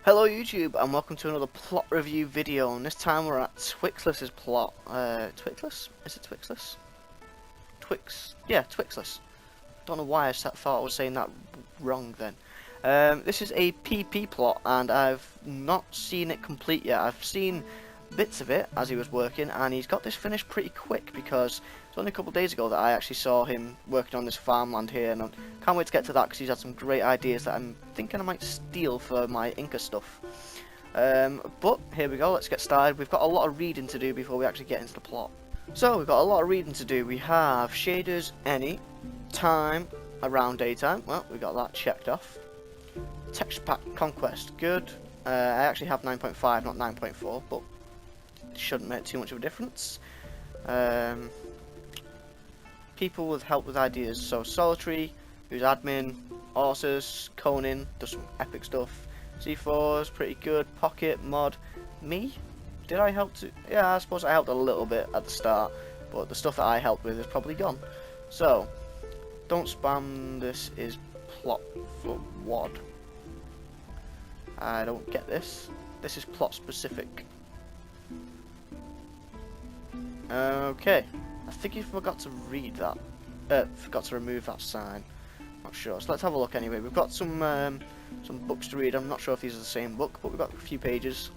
Hello YouTube and welcome to another plot review video, and this time we're at TwwIXLIS's plot. TwwIXLIS? Is it TwwIXLIS? Yeah, TwwIXLIS. Don't know why I thought I was saying that wrong then. This is a PP plot and I've not seen it complete yet. I've seen bits of it as he was working, and he's got this finished pretty quick because it's only a couple of days ago that I actually saw him working on this farmland here, and I can't wait to get to that because he's had some great ideas that I'm thinking I might steal for my Inca stuff. But here we go, let's get started. We've got a lot of reading to do before we actually get into the plot. So we've got a lot of reading to do. We have shaders, any, time, around daytime. Well, we got that checked off. Texture pack, Conquest, good. I actually have 9.5, not 9.4, but shouldn't make too much of a difference. People with help with ideas, so Solitary, who's admin, Horses, Conan, does some epic stuff, C4's pretty good, Pocket, Mod, me? Did I help to? Yeah, I suppose I helped a little bit at the start, but the stuff that I helped with is probably gone. So, don't spam, this is plot for WOD. I don't get this. This is plot specific. Okay, I think he forgot to read that. Forgot to remove that sign. Not sure. So let's have a look anyway. We've got some books to read. I'm not sure if these are the same book, but we've got a few pages.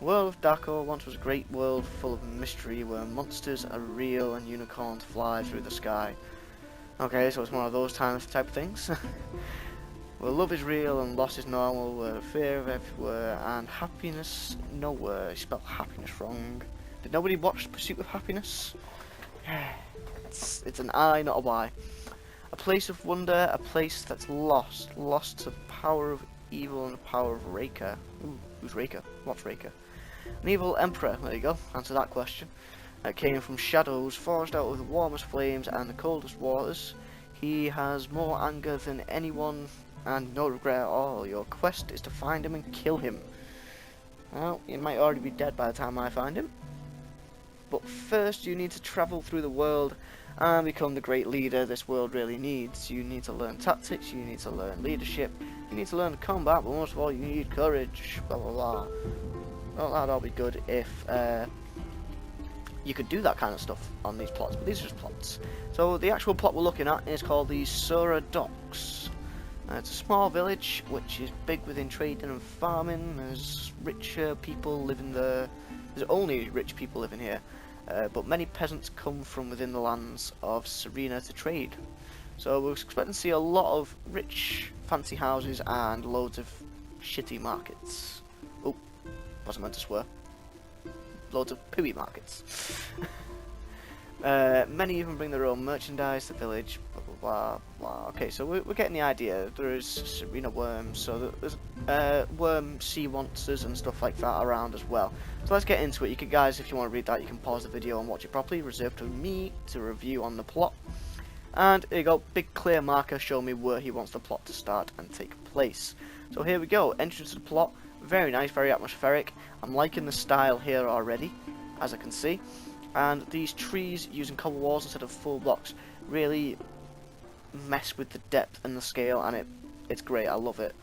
World of Daco once was a great world full of mystery, where monsters are real and unicorns fly through the sky. Okay, so it's one of those type of things. Where love is real and loss is normal, where fear is everywhere and happiness nowhere. You spelled happiness wrong. Did nobody watch Pursuit of Happiness? It's an I, not a Y. A place of wonder, a place that's lost to the power of evil and the power of Reika. Ooh, who's Reika? What's Reika? An evil emperor, there you go, answer that question. That came from shadows, forged out of the warmest flames and the coldest waters. He has more anger than anyone and no regret at all. Your quest is to find him and kill him. Well, he might already be dead by the time I find him. But first you need to travel through the world and become the great leader this world really needs. You need to learn tactics, you need to learn leadership, you need to learn combat, but most of all you need courage, blah blah blah. Well, that'd all be good if you could do that kind of stuff on these plots, but these are just plots. So the actual plot we're looking at is called the Sura Docks. It's a small village which is big within trading and farming. There's richer people living there. There's only rich people living here. But many peasants come from within the lands of Serena to trade. So we're expecting to see a lot of rich, fancy houses and loads of shitty markets. Oh, wasn't meant to swear. Loads of pooey markets. Many even bring their own merchandise to the village, blah blah blah blah. Okay, so we're getting the idea. There is Serena worms, so there's worm sea monsters and stuff like that around as well. So let's get into it. You can, guys, if you want to read that, you can pause the video and watch it properly. Reserved to me to review on the plot. And here you go, big clear marker showing me where he wants the plot to start and take place. So here we go, entrance to the plot. Very nice, very atmospheric. I'm liking the style here already, as I can see. And these trees using cobble walls instead of full blocks really mess with the depth and the scale, and it's great. I love it.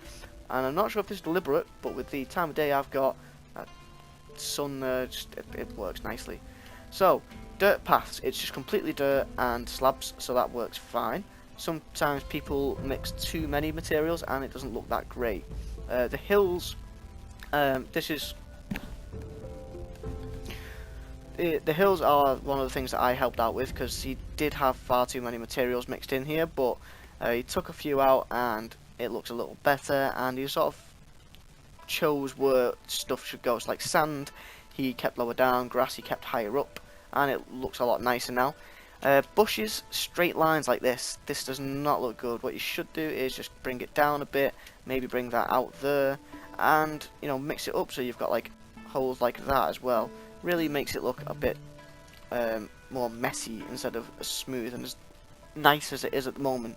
And I'm not sure if this is deliberate, but with the time of day I've got, sun, it works nicely. So dirt paths, it's just completely dirt and slabs, so that works fine. Sometimes people mix too many materials and it doesn't look that great. The hills, this is. The hills are one of the things that I helped out with because he did have far too many materials mixed in here, but he took a few out and it looks a little better, and he sort of chose where stuff should go. It's like sand he kept lower down, grass he kept higher up, and it looks a lot nicer now. Bushes, straight lines like this does not look good. What you should do is just bring it down a bit, maybe bring that out there, and you know, mix it up so you've got like holes like that as well. Really makes it look a bit more messy instead of as smooth and as nice as it is at the moment.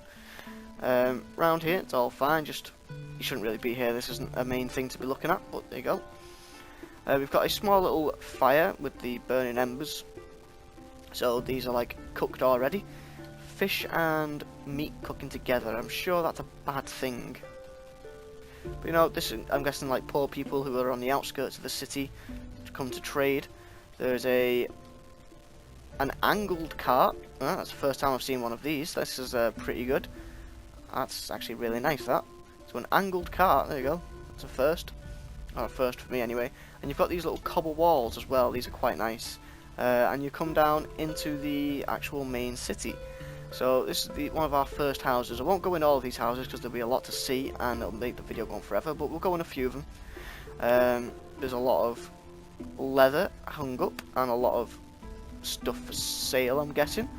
Round here it's all fine, just you shouldn't really be here, this isn't a main thing to be looking at, but there you go. We've got a small little fire with the burning embers, so these are like cooked already. Fish and meat cooking together, I'm sure that's a bad thing. But you know, this is, I'm guessing like poor people who are on the outskirts of the city to come to trade. There's an angled cart. Oh, that's the first time I've seen one of these. This is pretty good. That's actually really nice, that. So an angled cart, there you go. That's a first. Or a first for me anyway. And you've got these little cobble walls as well. These are quite nice. And you come down into the actual main city. So this is one of our first houses. I won't go in all of these houses because there'll be a lot to see and it'll make the video go on forever, but we'll go in a few of them. There's a lot of leather hung up and a lot of stuff for sale, I'm guessing.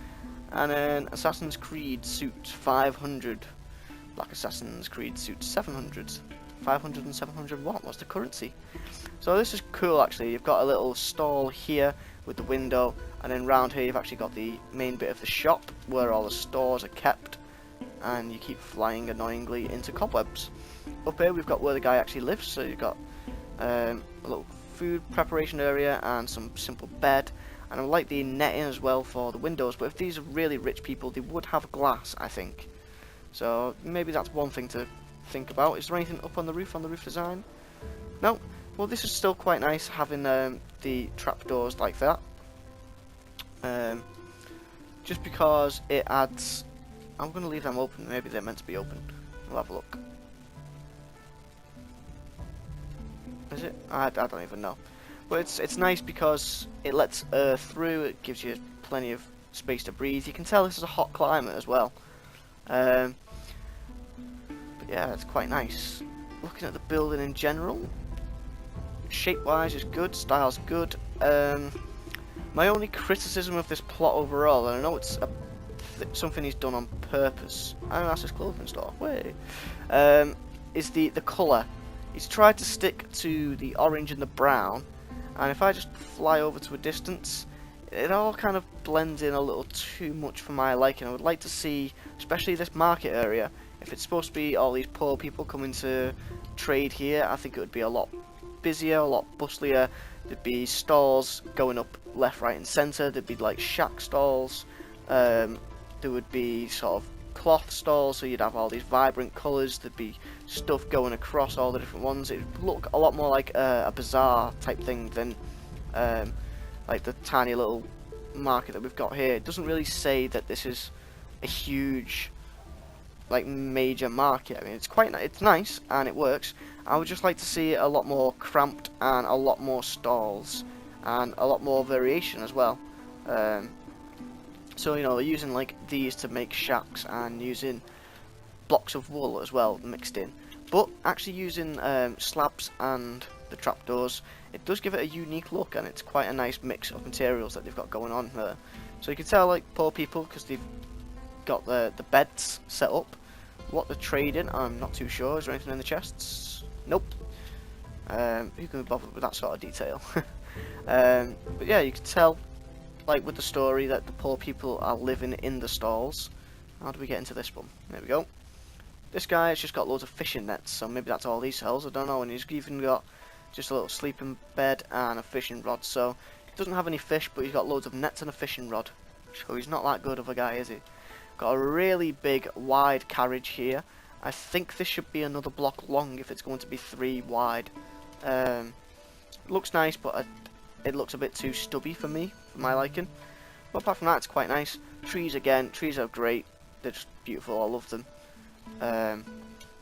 And then Assassin's Creed suit 500. Black Assassin's Creed suit 700. 500 and 700 what? What's the currency? So this is cool actually. You've got a little stall here with the window, and then round here you've actually got the main bit of the shop where all the stores are kept, and you keep flying annoyingly into cobwebs. Up here we've got where the guy actually lives, so you've got a little food preparation area and some simple bed, and I like the netting as well for the windows, but if these are really rich people they would have glass, I think. So maybe that's one thing to think about. Is there anything up on the roof design? No. Well, this is still quite nice having the trapdoors like that. Just because it adds... I'm going to leave them open. Maybe they're meant to be open. We'll have a look. Is it? I don't even know. But it's nice because it lets air through. It gives you plenty of space to breathe. You can tell this is a hot climate as well. But yeah, it's quite nice. Looking at the building in general, shape-wise is good, style's good. My only criticism of this plot overall, and I know it's something he's done on purpose, I know that's his clothing store, way, is the colour. He's tried to stick to the orange and the brown, and if I just fly over to a distance, it all kind of blends in a little too much for my liking. I would like to see, especially this market area, if it's supposed to be all these poor people coming to trade here, I think it would be a lot busier, a lot bustlier. There'd be stalls going up left, right and centre. There'd be like shack stalls. There would be sort of cloth stalls, so you'd have all these vibrant colours. There'd be stuff going across all the different ones. It would look a lot more like a bazaar type thing than like the tiny little market that we've got here. It doesn't really say that this is a huge, like, major market. I mean, it's nice and it works. I would just like to see it a lot more cramped and a lot more stalls and a lot more variation as well. So you know, they're using like these to make shacks and using blocks of wool as well mixed in, but actually using slabs and the trapdoors, it does give it a unique look, and it's quite a nice mix of materials that they've got going on here. So you can tell, like, poor people, because they've got the beds set up. What they're trading, I'm not too sure. Is there anything in the chests? Nope. Who can be bothered with that sort of detail? But yeah, you can tell, like with the story, that the poor people are living in the stalls. How do we get into this one? There we go. This guy has just got loads of fishing nets, so maybe that's all he sells, I don't know. And he's even got just a little sleeping bed and a fishing rod. So he doesn't have any fish, but he's got loads of nets and a fishing rod. So he's not that good of a guy, is he? Got a really big, wide carriage here. I think this should be another block long if it's going to be 3 wide. Looks nice, but it looks a bit too stubby for me, for my liking. But apart from that, it's quite nice. Trees again, trees are great. They're just beautiful, I love them.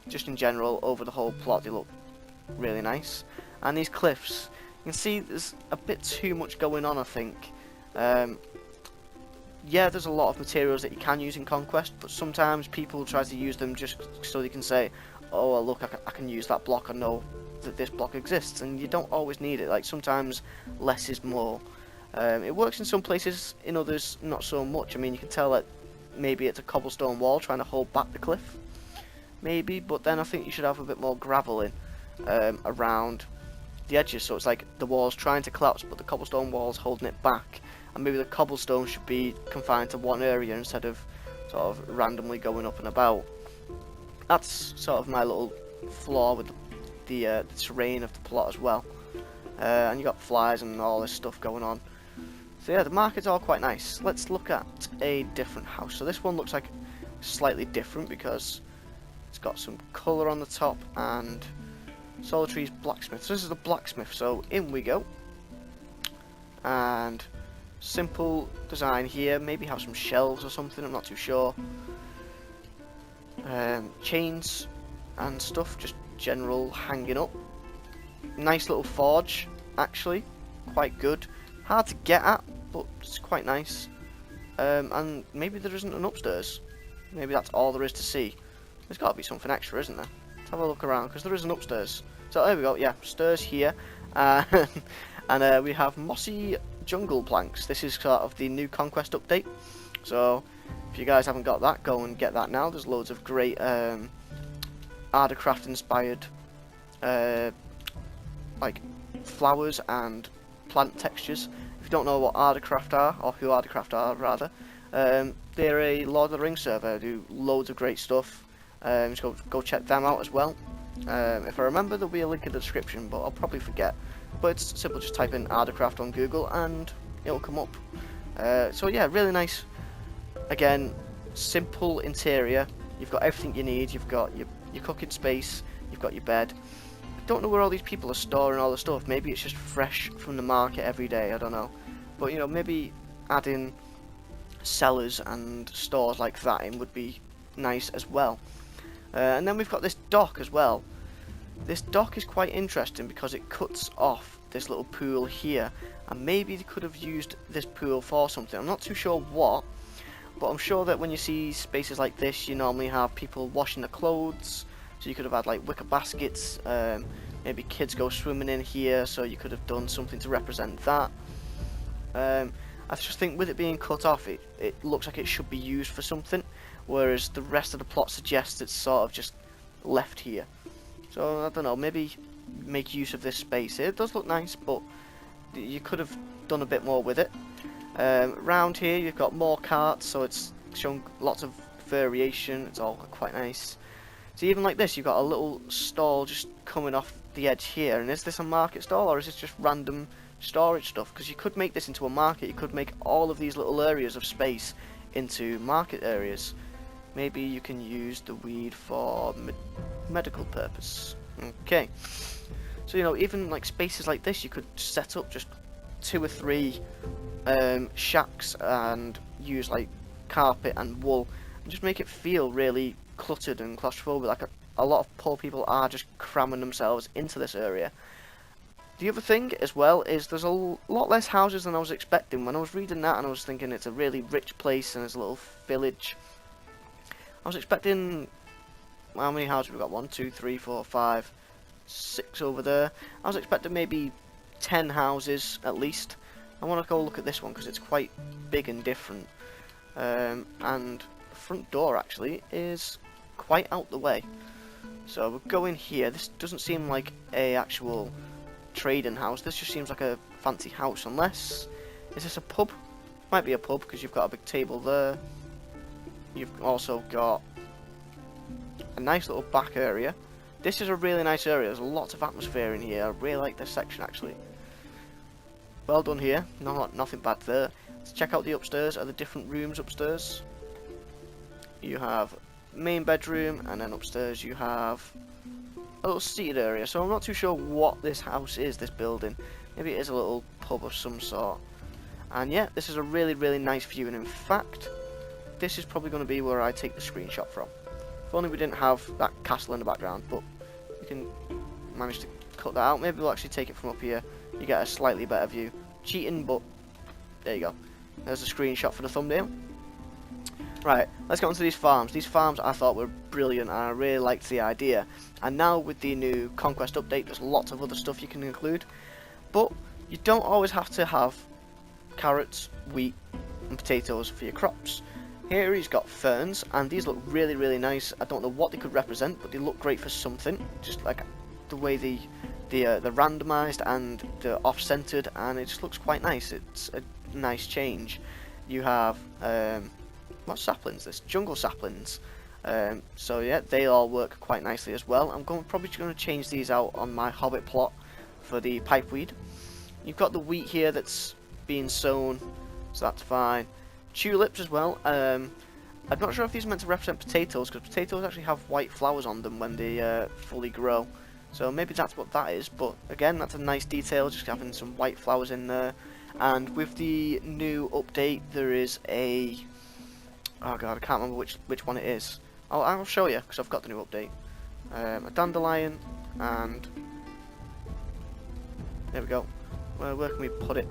Just in general, over the whole plot, they look really nice. And these cliffs, you can see there's a bit too much going on, I think. Yeah, there's a lot of materials that you can use in Conquest, but sometimes people try to use them just so they can say, oh, well, look, I can use that block, I know that this block exists, and you don't always need it. Like, sometimes less is more. It works in some places, in others not so much. I mean, you can tell that maybe it's a cobblestone wall trying to hold back the cliff, maybe, but then I think you should have a bit more gravel in around the edges, so it's like the wall's trying to collapse, but the cobblestone wall's holding it back. And maybe the cobblestone should be confined to one area instead of sort of randomly going up and about. That's sort of my little flaw with the terrain of the plot as well. And you got flies and all this stuff going on. So yeah, the market's all quite nice. Let's look at a different house. So this one looks like slightly different because It's got some colour on the top, and Solitary's blacksmith. So this is the blacksmith, so in we go. And simple design here, maybe have some shelves or something, I'm not too sure. Chains and stuff, just general hanging up. Nice little forge, actually, quite good. Hard to get at, but it's quite nice. And maybe there isn't an upstairs. Maybe that's all there is to see. There's got to be something extra, isn't there? Let's have a look around, because there is an upstairs. So there we go, yeah, stairs here. And we have mossy jungle planks. This is sort of the new Conquest update. So if you guys haven't got that, go and get that now. There's loads of great dakrcraft inspired like flowers and plant textures. If you don't know what dakrcraft are, or who dakrcraft are rather, they're a Lord of the Rings server. They do loads of great stuff. Just go check them out as well. If I remember, there'll be a link in the description, but I'll probably forget. But it's simple, just type in dakrcraft on Google and it'll come up. So yeah, really nice. Again, simple interior. You've got everything you need. You've got your cooking space. You've got your bed. I don't know where all these people are storing all the stuff. Maybe it's just fresh from the market every day. I don't know. But you know, maybe adding cellars and stores like that in would be nice as well. And then we've got this dock as well. This dock is quite interesting because it cuts off this little pool here, and maybe they could have used this pool for something. I'm not too sure what, but I'm sure that when you see spaces like this, you normally have people washing their clothes, so you could have had like wicker baskets, maybe kids go swimming in here, so you could have done something to represent that. I just think with it being cut off, it looks like it should be used for something, whereas the rest of the plot suggests it's sort of just left here. So I don't know, maybe make use of this space. It does look nice, but you could have done a bit more with it. Around here you've got more carts, so it's shown lots of variation. It's all quite nice. So even like this, you've got a little stall just coming off the edge here. And is this a market stall, or is this just random storage stuff? Because you could make this into a market. You could make all of these little areas of space into market areas. Maybe you can use the weed for medical purpose. Okay. So, you know, even like spaces like this, you could set up just 2 or 3 shacks and use like carpet and wool and just make it feel really cluttered and claustrophobic. Like a lot of poor people are just cramming themselves into this area. The other thing as well is there's a lot less houses than I was expecting. When I was reading that and I was thinking it's a really rich place and it's a little village, I was expecting, how many houses we got? 1, 2, 3, 4, 5, 6 over there. I was expecting maybe 10 houses at least. I want to go look at this one because it's quite big and different. And the front door actually is quite out the way. So we'll go in here. This doesn't seem like a actual trading house. This just seems like a fancy house, unless, is this a pub? Might be a pub because you've got a big table there. You've also got a nice little back area. This is a really nice area. There's lots of atmosphere in here. I really like this section actually. Well done here. Nothing bad there. Let's check out the upstairs. Are the different rooms upstairs? You have main bedroom, and then upstairs you have a little seated area. So I'm not too sure what this house is, this building. Maybe it is a little pub of some sort. And yeah, this is a really, really nice view. And in fact, this is probably going to be where I take the screenshot from. If only we didn't have that castle in the background, but we can manage to cut that out. Maybe we'll actually take it from up here. You get a slightly better view. Cheating, but there you go. There's a screenshot for the thumbnail. Right, let's get onto these farms. These farms I thought were brilliant and I really liked the idea. And now with the new Conquest update, there's lots of other stuff you can include. But you don't always have to have carrots, wheat and potatoes for your crops. Here he's got ferns, and these look really, really nice. I don't know what they could represent, but they look great for something. Just like the way they're randomized and they're off-centered, and it just looks quite nice. It's a nice change. You have what saplings? This jungle saplings. So yeah, they all work quite nicely as well. I'm probably going to change these out on my hobbit plot for the pipeweed. You've got the wheat here that's being sown, so that's fine. Tulips as well. I'm not sure if these are meant to represent potatoes, because potatoes actually have white flowers on them when they fully grow. So maybe that's what that is, but again, that's a nice detail, just having some white flowers in there. And with the new update, there is a... oh god, I can't remember which one it is. I'll show you, because I've got the new update. A dandelion, and... there we go. Where can we put it?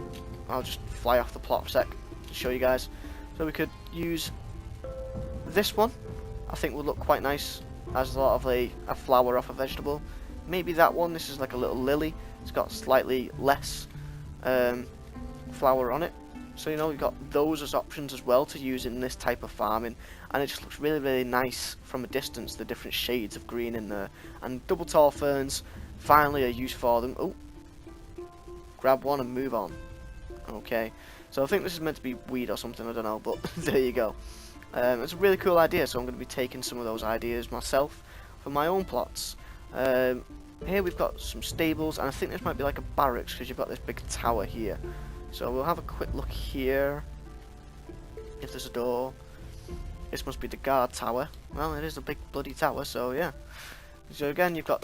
I'll just fly off the plot for a sec to show you guys. So we could use this one. I think would look quite nice as a lot of a flower off a vegetable. Maybe that one. This is like a little lily. It's got slightly less flower on it. So you know we've got those as options as well to use in this type of farming, and it just looks really, really nice from a distance. The different shades of green in there, and double tall ferns. Finally, a use for them. Oh, grab one and move on. Okay, so I think this is meant to be weed or something. I don't know, but there you go. It's a really cool idea, so I'm going to be taking some of those ideas myself for my own plots. Here we've got some stables, and I think this might be like a barracks because you've got this big tower here. So we'll have a quick look here. If there's a door, this must be the guard tower. Well, it is a big bloody tower, so yeah. So again, you've got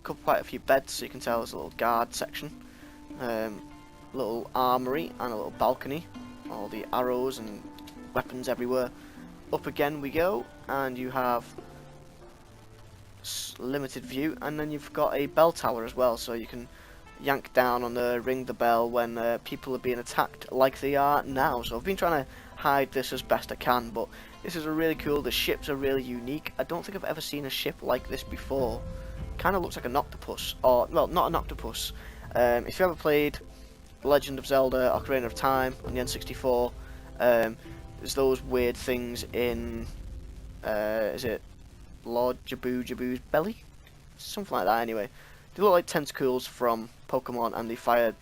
quite a few beds, so you can tell there's a little guard section, little armory, and a little balcony. All the arrows and weapons everywhere. Up again we go, and you have limited view, and then you've got a bell tower as well, so you can yank down on the ring the bell when people are being attacked like they are now. So I've been trying to hide this as best I can, but this is a really cool. The ships are really unique. I don't think I've ever seen a ship like this before. Kind of looks like an octopus, or well, not an octopus. If you ever played Legend of Zelda: Ocarina of Time on the N64, there's those weird things in is it Lord Jabu's belly? Something like that anyway. They look like tentacles from Pokemon, and they fire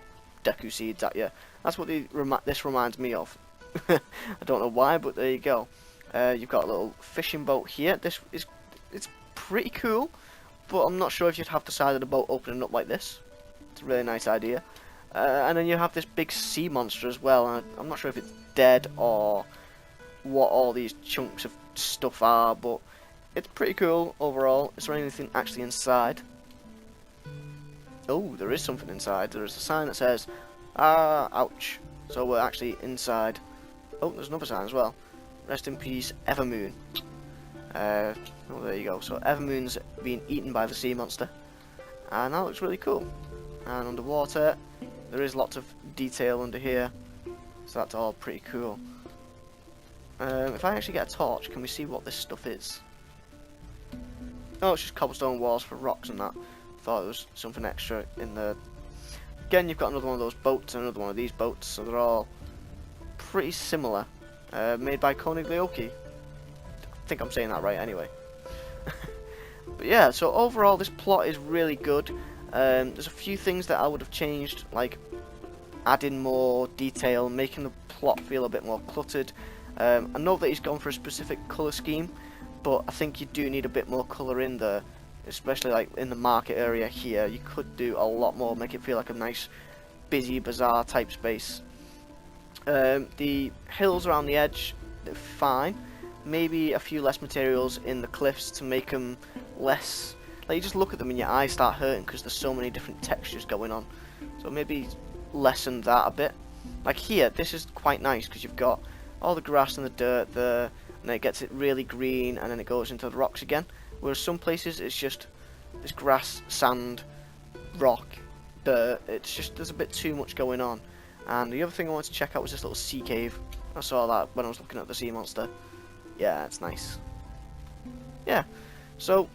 Deku seeds at you. That's what this reminds me of. I don't know why, but there you go. You've got a little fishing boat here. It's pretty cool, but I'm not sure if you'd have the side of the boat opening up like this. It's a really nice idea. And then you have this big sea monster as well, and I'm not sure if it's dead or what all these chunks of stuff are, but it's pretty cool overall. Is there anything actually inside? Oh, there is something inside. There is a sign that says, ouch. So we're actually inside. Oh, there's another sign as well. Rest in peace, Evermoon. Oh, there you go. So Evermoon's being eaten by the sea monster. And that looks really cool. And underwater, there is lots of detail under here. So that's all pretty cool. If I actually get a torch, can we see what this stuff is? Oh, it's just cobblestone walls for rocks and that. Thought there was something extra in there. Again, you've got another one of those boats and another one of these boats, so they're all pretty similar. Made by Conquest. I think I'm saying that right anyway. But yeah, so overall this plot is really good. There's a few things that I would have changed, like adding more detail, making the plot feel a bit more cluttered. I know that he's gone for a specific colour scheme, but I think you do need a bit more colour in there. Especially like in the market area here, you could do a lot more, make it feel like a nice busy bazaar type space. The hills around the edge, they're fine. Maybe a few less materials in the cliffs to make them less, like you just look at them and your eyes start hurting because there's so many different textures going on. So maybe lessen that a bit. Like here, this is quite nice because you've got all the grass and the dirt there, and then it gets it really green, and then it goes into the rocks again. Whereas some places it's just this grass, sand, rock, dirt. It's just, there's a bit too much going on. And the other thing I wanted to check out was this little sea cave. I saw that when I was looking at the sea monster. Yeah, it's nice. Yeah, so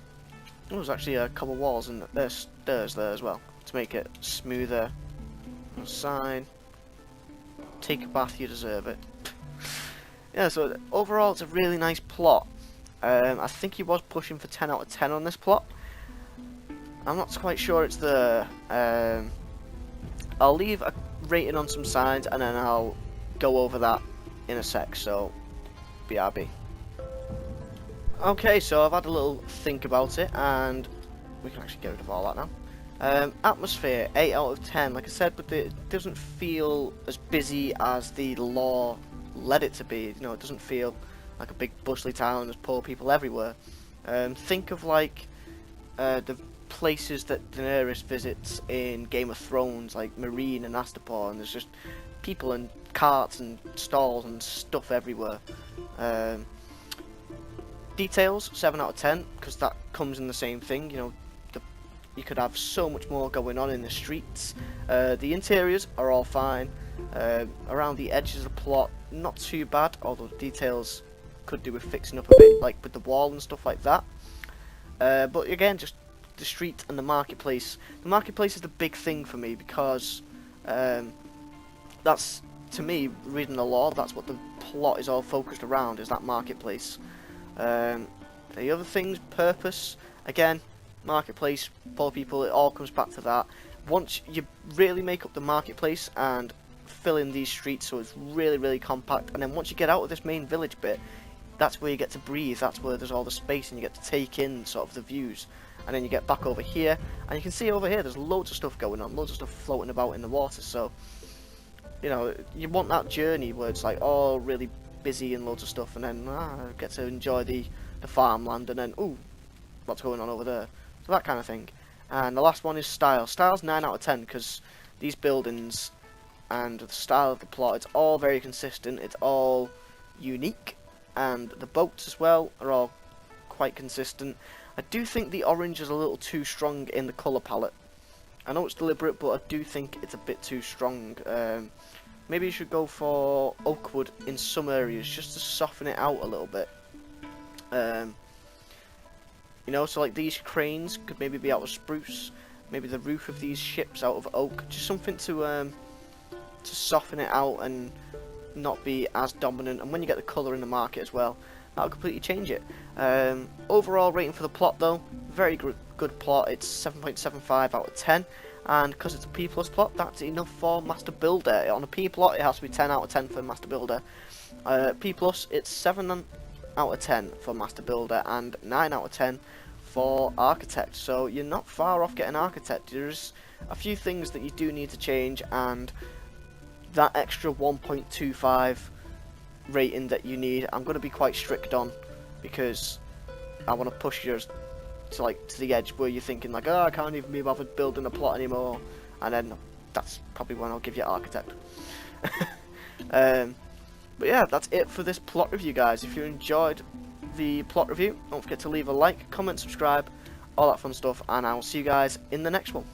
there's actually a couple walls and there's stairs there as well to make it smoother. A sign. Take a bath, you deserve it. Yeah, so overall it's a really nice plot. I think he was pushing for 10 out of 10 on this plot. I'm not quite sure it's the... I'll leave a rating on some signs and then I'll go over that in a sec, so BRB. Okay, so I've had a little think about it and we can actually get rid of all that now. Atmosphere, 8 out of 10, like I said, but it doesn't feel as busy as the lore led it to be. You know, it doesn't feel like a big bustly town and there's poor people everywhere. Think of like the places that Daenerys visits in Game of Thrones, like Meereen and Astapor, and there's just people and carts and stalls and stuff everywhere. Details 7 out of 10 because that comes in the same thing. You know, you could have so much more going on in the streets. The interiors are all fine. Around the edges of the plot, not too bad, although details could do with fixing up a bit, like with the wall and stuff like that. But again, just the street and the marketplace. The marketplace is the big thing for me because that's, to me, reading the lore, that's what the plot is all focused around, is that marketplace. The other things, purpose, again, marketplace, poor people, it all comes back to that. Once you really make up the marketplace and fill in these streets so it's really, really compact, and then once you get out of this main village bit, that's where you get to breathe, that's where there's all the space and you get to take in sort of the views. And then you get back over here, and you can see over here there's loads of stuff going on, loads of stuff floating about in the water, so, you know, you want that journey where it's like all really busy and loads of stuff, and then get to enjoy the farmland, and then, ooh, what's going on over there? So that kind of thing. And the last one is style. Style's 9 out of 10, because these buildings and the style of the plot, it's all very consistent, it's all unique, and the boats as well are all quite consistent. I do think the orange is a little too strong in the colour palette. I know it's deliberate, but I do think it's a bit too strong. Maybe you should go for oakwood in some areas, just to soften it out a little bit. You know, so like these cranes could maybe be out of spruce. Maybe the roof of these ships out of oak. Just something to soften it out and not be as dominant. And when you get the colour in the market as well, that'll completely change it. Overall rating for the plot though, very good plot. It's 7.75 out of 10. And because it's a P+ plot, that's enough for Master Builder. On a P plot, it has to be 10 out of 10 for Master Builder. P+, it's 7 out of 10 for Master Builder and 9 out of 10 for Architect. So you're not far off getting Architect. There's a few things that you do need to change, and that extra 1.25 rating that you need, I'm going to be quite strict on, because I want to push yours to the edge where you're thinking like, oh, I can't even be bothered building a plot anymore, and then that's probably when I'll give you Architect. But yeah, that's it for this plot review, guys. If you enjoyed the plot review, don't forget to leave a like, comment, subscribe, all that fun stuff, and I'll see you guys in the next one.